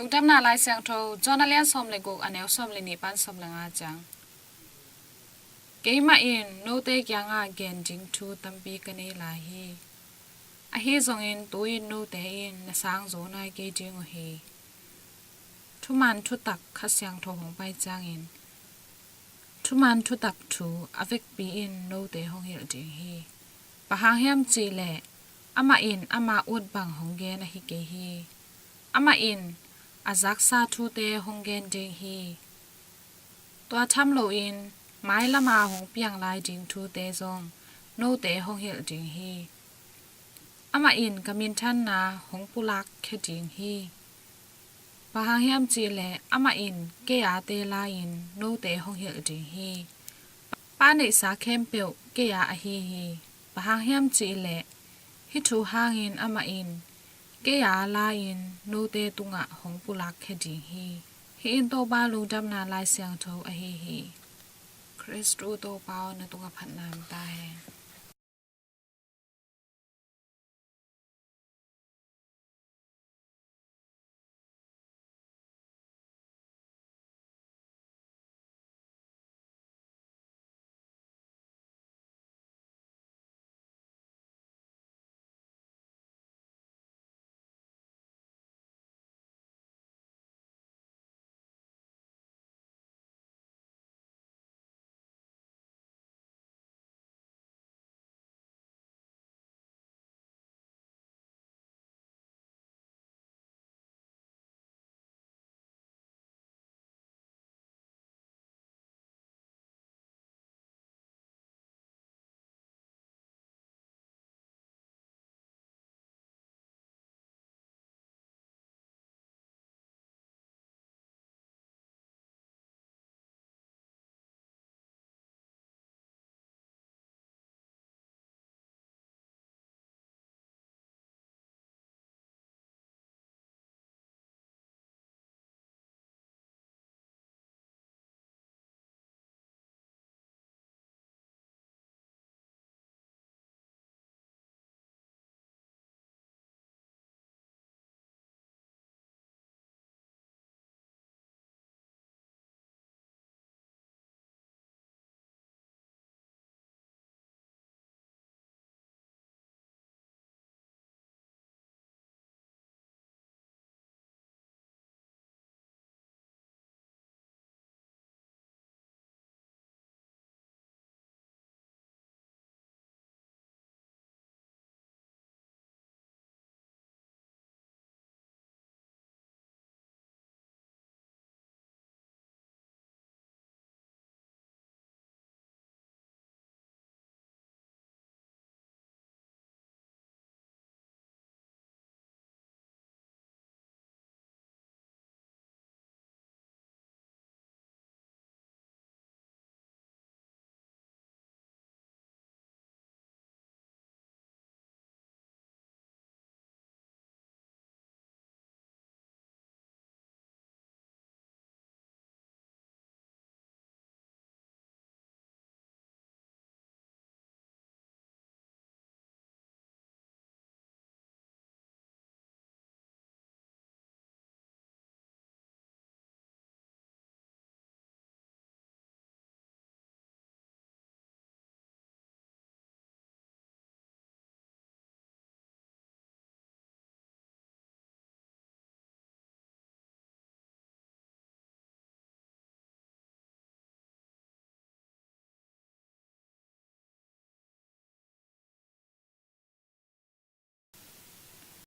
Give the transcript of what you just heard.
ลุงจำนาลายเสียงโทจอนาเลียนซอมเลกุกอันเนวซอมเลนีปันซอมเลงอาจังเกยมาอินโนเตกยังอาเกนจิงทูตัมปีกันเอลาฮีอะฮีซองอินตัวอินโนเตอินนสังโซนาเกจิงโอฮีทุมันทุตักคัสยังโทหงไปจังอินทุมันทุตักทูอเวกปีอินโนเตหงเฮลจิงฮีปะหางเฮียมจีเลอามาอินอามาอุดบังหงเกนะฮิเกฮีอามาอินอาซักซาทูเตหงเกนจิงฮีตัวทำโลอินไม้ละมาหงเปียงลายจิงทูเตซงโนเตหงเฮลจิงฮีอามาอินกามินทันนาหงปุลักเคจิงฮีปะหางเฮียมจีเลอามาอินเกยาเตลาอินโนเตหงเฮลจิงฮีป้าเนสาเข้มเปียวเกยาอฮีฮีปะหางเฮียมจีเลฮิทูหางอินอามาอินเกยาลาอินโนเตตุงะหงปุลักเคจิงฮีฮิอินโตบาลูดัมนาลายเสียงโทอฮีฮีคริสตูโตเปาในตุงะพันนามตาแห